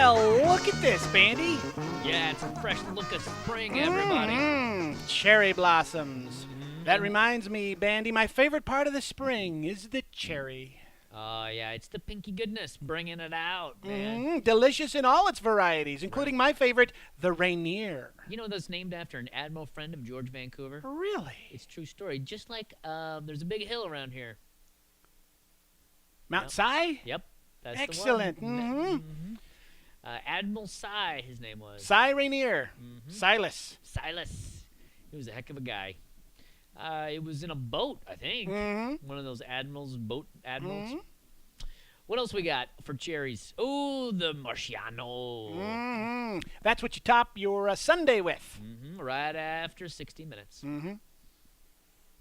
Well, look at this, Bandy. Yeah, it's a fresh look of spring, everybody. Cherry blossoms. That reminds me, Bandy, my favorite part of the spring is the cherry. Oh, yeah, it's the pinky goodness bringing it out, man. Delicious in all its varieties, including my favorite, the Rainier. You know that's named after an admiral friend of George Vancouver? Really? It's a true story. Just like there's a big hill around here. Mount Si? Yep. That's Excellent. the one. Admiral Cy, his name was. Si Rainier. Silas. Silas. He was a heck of a guy. It was in a boat, I think. One of those boat admirals. What else we got for cherries? Oh, the Marciano. That's what you top your sundae with. Right after 60 minutes.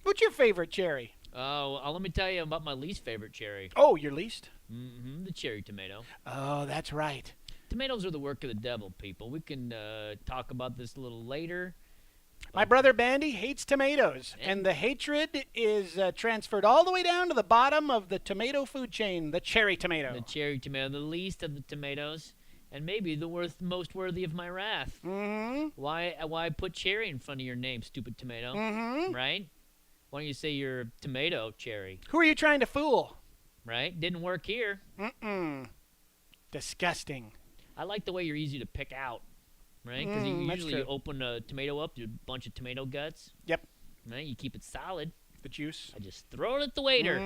What's your favorite cherry? Oh, let me tell you about my least favorite cherry. Oh, your least? The cherry tomato. Oh, that's right. Tomatoes are the work of the devil, people. We can talk about this a little later. My brother Bandy hates tomatoes, and the hatred is transferred all the way down to the bottom of the tomato food chain, the cherry tomato. The cherry tomato, the least of the tomatoes, and maybe the most worthy of my wrath. Why put cherry in front of your name, stupid tomato? Right? Why don't you say you're tomato cherry? Who are you trying to fool? Right? Didn't work here. Disgusting. I like the way you're easy to pick out. Right? Because you open a tomato up, there's a bunch of tomato guts. Yep. Right? You keep it solid. The juice. I just throw it at the waiter.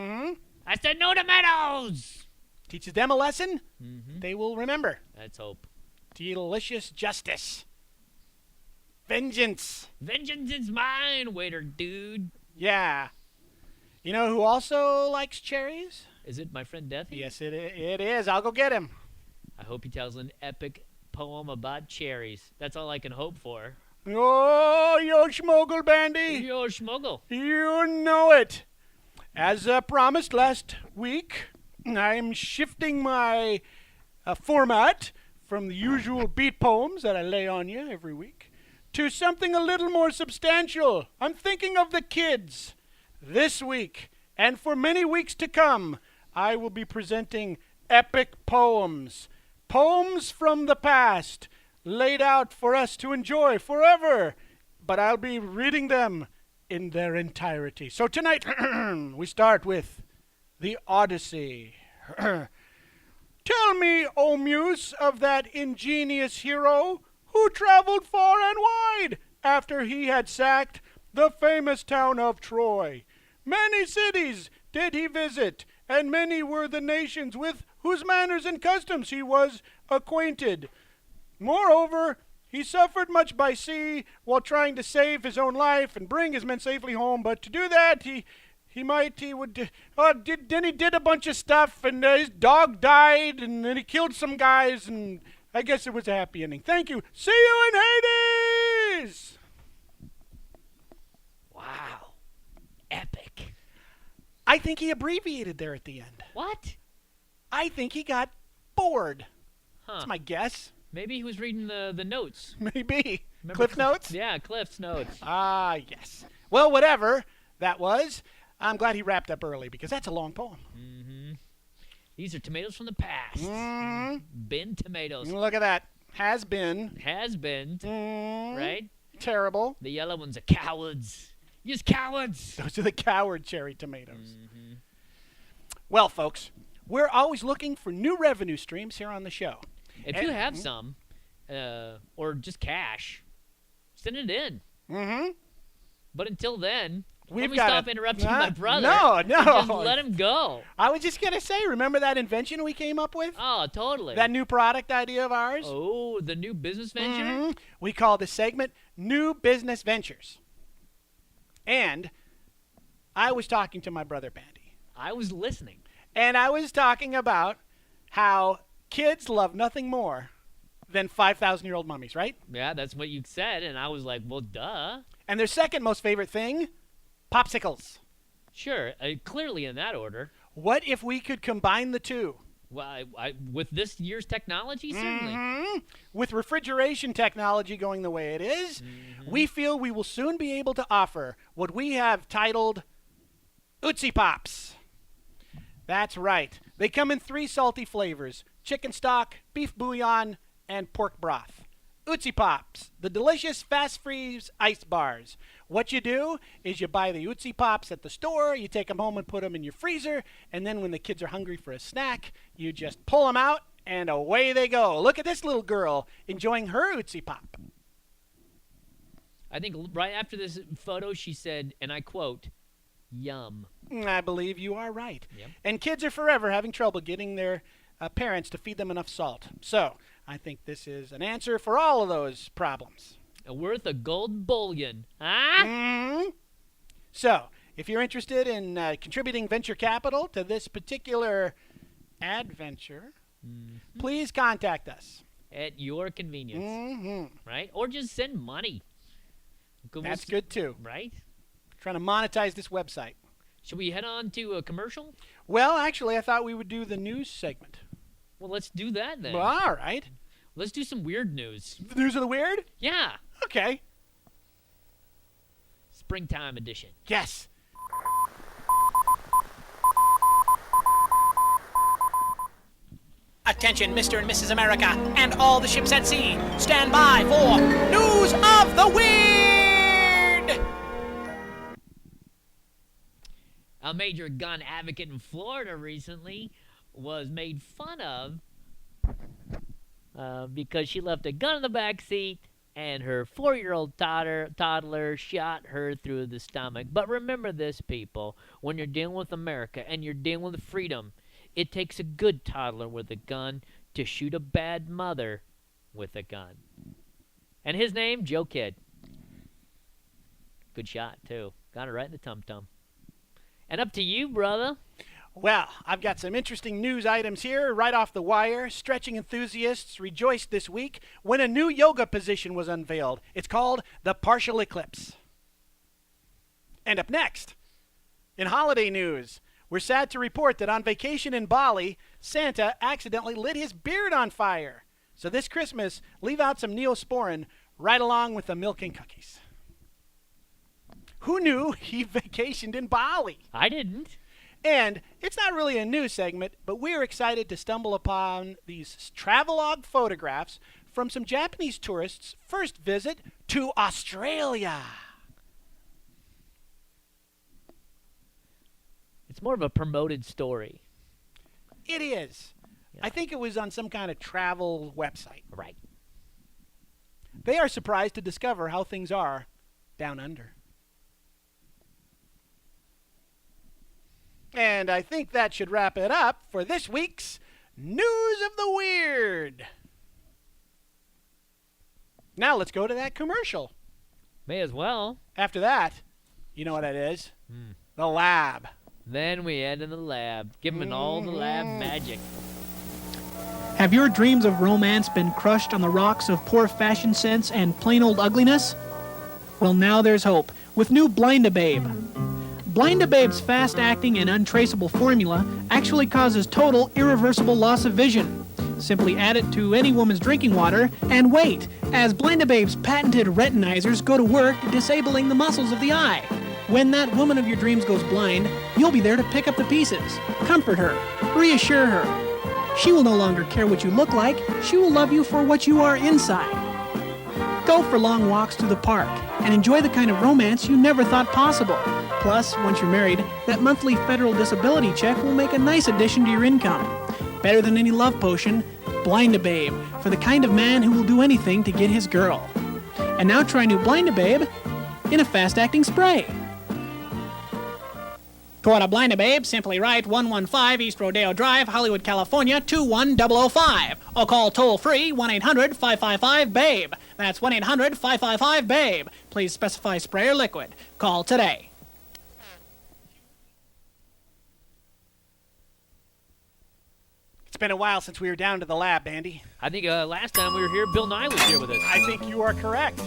I said no tomatoes! Teaches them a lesson. They will remember. Let's hope. Delicious justice. Vengeance. Vengeance is mine, waiter dude. Yeah. You know who also likes cherries? Is it my friend Deathy? Yes, it is. I'll go get him. I hope he tells an epic poem about cherries. That's all I can hope for. Oh, yo schmoggle, Bandy. Yo schmoggle. You know it. As promised last week, I'm shifting my format from the usual beat poems that I lay on you every week to something a little more substantial. I'm thinking of the kids. This week, and for many weeks to come, I will be presenting epic poems. Poems from the past, laid out for us to enjoy forever. But I'll be reading them in their entirety. So tonight, we start with the Odyssey. Tell me, O muse, of that ingenious hero who traveled far and wide after he had sacked the famous town of Troy. Many cities did he visit, and many were the nations with whose manners and customs he was acquainted. Moreover, he suffered much by sea while trying to save his own life and bring his men safely home. But to do that, he did a bunch of stuff, and his dog died, and then he killed some guys, and I guess it was a happy ending. Thank you. See you in Hades! Wow. Epic. I think he abbreviated there at the end. What? I think he got bored. Huh. That's my guess. Maybe he was reading the notes. Maybe. Remember Cliff Notes? Yeah, Cliff's notes. Ah, yes. Well, whatever that was, I'm glad he wrapped up early because that's a long poem. These are tomatoes from the past. Bin tomatoes. Look at that. Has been. Has been. Right? Terrible. The yellow ones are cowards. You're cowards. Those are the coward cherry tomatoes. Well, folks, we're always looking for new revenue streams here on the show. If you have some, or just cash, send it in. But until then, let me stop interrupting my brother. No. Just let him go. I was just going to say, remember that invention we came up with? Oh, totally. That new product idea of ours? Oh, the new business venture? We call this segment New Business Ventures. And I was talking to my brother Bandy. I was listening. And I was talking about how kids love nothing more than 5,000-year-old mummies, right? Yeah, that's what you said, and I was like, well, duh. And their second most favorite thing, popsicles. Sure, clearly in that order. What if we could combine the two? Well, with this year's technology, certainly. With refrigeration technology going the way it is, we feel we will soon be able to offer what we have titled Ootsie Pops. That's right. They come in 3 salty flavors: chicken stock, beef bouillon, and pork broth. Ootsie Pops, the delicious fast freeze ice bars. What you do is you buy the Ootsie Pops at the store, you take them home and put them in your freezer, and then when the kids are hungry for a snack, you just pull them out and away they go. Look at this little girl enjoying her Ootsie Pop. I think right after this photo, she said, and I quote, "Yum." I believe you are right. Yep. And kids are forever having trouble getting their parents to feed them enough salt. So I think this is an answer for all of those problems. Worth a gold bullion. Huh? So if you're interested in contributing venture capital to this particular adventure, please contact us. At your convenience. Right? Or just send money. That's good too. Right? Trying to monetize this website. Should we head on to a commercial? Well, actually, I thought we would do the news segment. Well, let's do that then. Well, all right. Let's do some weird news. The news of the weird? Yeah. Okay. Springtime edition. Yes. Attention, Mr. and Mrs. America, and all the ships at sea. Stand by for News of the Weird! A major gun advocate in Florida recently was made fun of because she left a gun in the back seat and her 4-year-old toddler shot her through the stomach. But remember this, people. When you're dealing with America and you're dealing with freedom, it takes a good toddler with a gun to shoot a bad mother with a gun. And his name, Joe Kidd. Good shot, too. Got it right in the tum-tum. And up to you, brother. Well, I've got some interesting news items here right off the wire. Stretching enthusiasts rejoiced this week when a new yoga position was unveiled. It's called the partial eclipse. And up next, in holiday news, we're sad to report that on vacation in Bali, Santa accidentally lit his beard on fire. So this Christmas, leave out some Neosporin right along with the milk and cookies. Who knew he vacationed in Bali? I didn't. And it's not really a news segment, but we're excited to stumble upon these travelogue photographs from some Japanese tourists' first visit to Australia. It's more of a promoted story. It is. Yeah. I think it was on some kind of travel website. Right. They are surprised to discover how things are down under. And I think that should wrap it up for this week's News of the Weird. Now let's go to that commercial. May as well. After that, you know what that is? The lab. Then we head in the lab. Give him all the lab magic. Have your dreams of romance been crushed on the rocks of poor fashion sense and plain old ugliness? Well, now there's hope with new Blind-A-Babe. Blind-A-Babe's fast-acting and untraceable formula actually causes total, irreversible loss of vision. Simply add it to any woman's drinking water and wait, as Blind-A-Babe's patented retinizers go to work disabling the muscles of the eye. When that woman of your dreams goes blind, you'll be there to pick up the pieces, comfort her, reassure her. She will no longer care what you look like, she will love you for what you are inside. Go for long walks to the park and enjoy the kind of romance you never thought possible. Plus, once you're married, that monthly federal disability check will make a nice addition to your income. Better than any love potion, Blind-A-Babe, for the kind of man who will do anything to get his girl. And now try new Blind-A-Babe in a fast-acting spray. To order Blind-A-Babe, simply write 115 East Rodeo Drive, Hollywood, California, 21005. Or call toll-free 1-800-555-BABE. That's 1-800-555-BABE. Please specify spray or liquid. Call today. It's been a while since we were down to the lab, Bandy. I think last time we were here, Bill Nye was here with us. I think you are correct.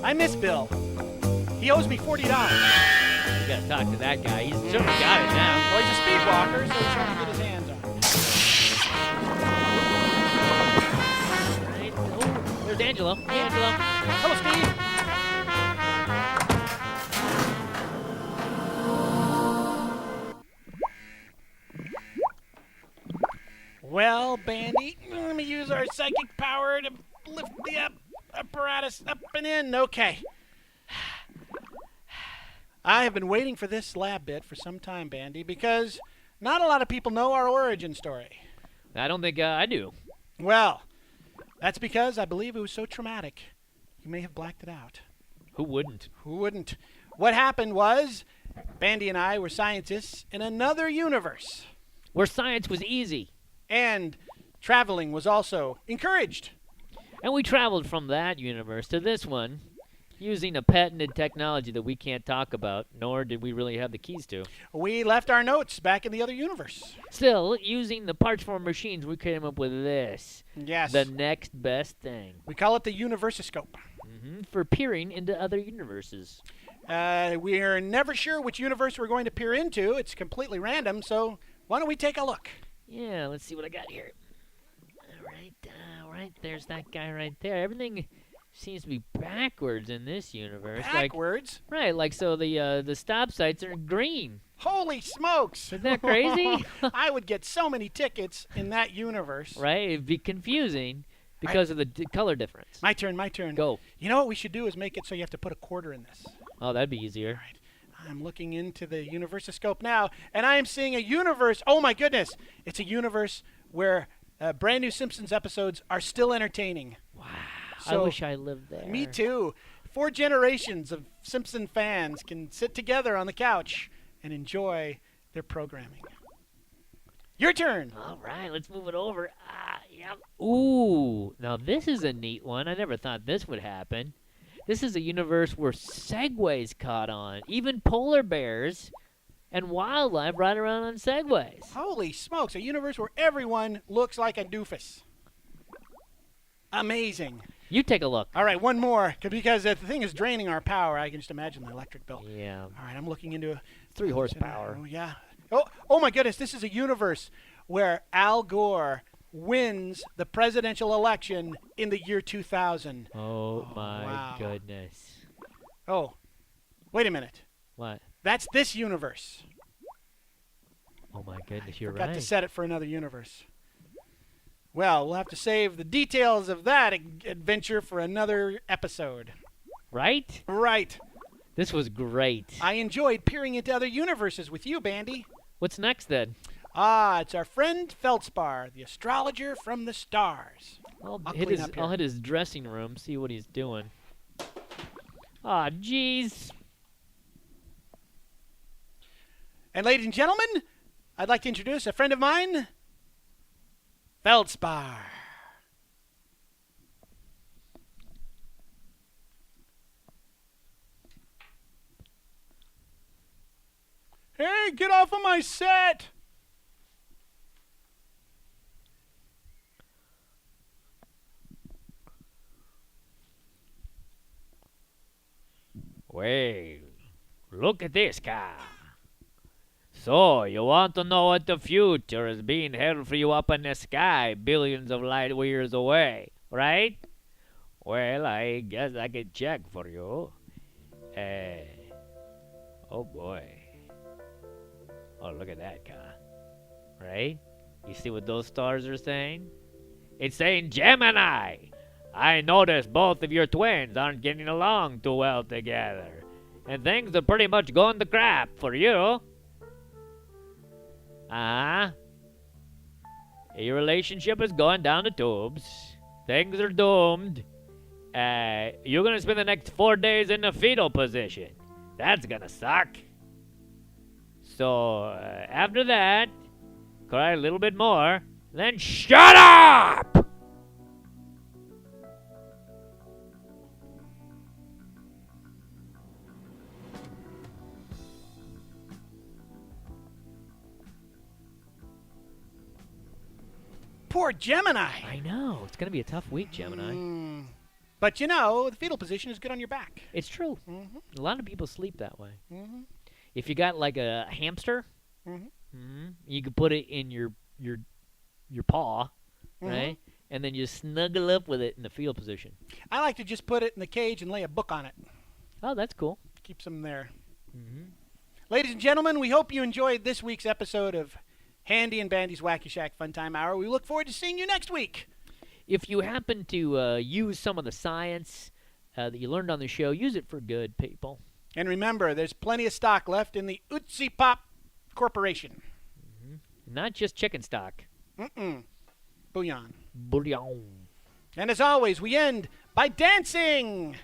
I miss Bill. He owes me $40. You gotta talk to that guy. He's certainly got it now. Well, he's a speed walker, so he's trying to get his hands on it. Right. Oh, there's Angelo. Hey, Angelo. Hello, Steve. Well, Bandy, let me use our psychic power to lift the apparatus up and in. Okay. I have been waiting for this lab bit for some time, Bandy, because not a lot of people know our origin story. I don't think I do. Well, that's because I believe it was so traumatic. You may have blacked it out. Who wouldn't? Who wouldn't? What happened was, Bandy and I were scientists in another universe. Where science was easy. And traveling was also encouraged. And we traveled from that universe to this one using a patented technology that we can't talk about, nor did we really have the keys to. We left our notes back in the other universe. Still, using the parts from our machines, we came up with this. Yes. The next best thing. We call it the Universoscope. For peering into other universes. We are never sure which universe we're going to peer into. It's completely random, so why don't we take a look? Yeah, let's see what I got here. All right, there's that guy right there. Everything seems to be backwards in this universe. Backwards? Like so the stop signs are green. Holy smokes! Isn't that crazy? I would get so many tickets in that universe. Right? It'd be confusing because of the color difference. My turn. Go. You know what we should do is make it so you have to put a quarter in this. Oh, that'd be easier. All right. I'm looking into the Universoscope now, and I am seeing a universe. Oh, my goodness. It's a universe where brand new Simpsons episodes are still entertaining. Wow. So, I wish I lived there. Me too. 4 generations of Simpson fans can sit together on the couch and enjoy their programming. Your turn. All right, let's move it over. Yep. Ooh, now this is a neat one. I never thought this would happen. This is a universe where segways caught on. Even polar bears and wildlife ride around on segways. Holy smokes, a universe where everyone looks like a doofus. Amazing. You take a look. All right, one more, because the thing is draining our power. I can just imagine the electric bill. Yeah. All right, I'm looking into 3 horsepower. Oh, yeah. Oh, my goodness, this is a universe where Al Gore wins the presidential election in the year 2000. Oh my wow. goodness. Oh, wait a minute. What? That's this universe. Oh my goodness, you're Forgot right. to set it for another universe. Well, we'll have to save the details of that adventure for another episode. Right? Right. This was great. I enjoyed peering into other universes with you, Bandy. What's next then? It's our friend Feldspar, the astrologer from the stars. I'll clean up here. hit his dressing room, see what he's doing. Aw, jeez. And ladies and gentlemen, I'd like to introduce a friend of mine, Feldspar. Hey, get off of my set! Well, look at this car. So, you want to know what the future is being held for you up in the sky, billions of light years away, right? Well, I guess I could check for you. Oh boy. Oh, look at that car. Right? You see what those stars are saying? It's saying Gemini. I noticed both of your twins aren't getting along too well together. And things are pretty much going to crap for you. Your relationship is going down the tubes. Things are doomed. You're going to spend the next 4 days in the fetal position. That's going to suck. So, after that, cry a little bit more, then shut up! Poor Gemini. I know. It's going to be a tough week, Gemini. But you know, the fetal position is good on your back. It's true. Mm-hmm. A lot of people sleep that way. Mm-hmm. If you got like a hamster, you could put it in your paw, right? And then you snuggle up with it in the fetal position. I like to just put it in the cage and lay a book on it. Oh, that's cool. Keeps them there. Ladies and gentlemen, we hope you enjoyed this week's episode of Handy and Bandy's Wackyshack Funtime Hour. We look forward to seeing you next week. if you happen to use some of the science that you learned on the show, use it for good, people. And remember, there's plenty of stock left in the Ootsie Pop Corporation. Not just chicken stock. Bouillon. Bouillon. And as always, we end by dancing.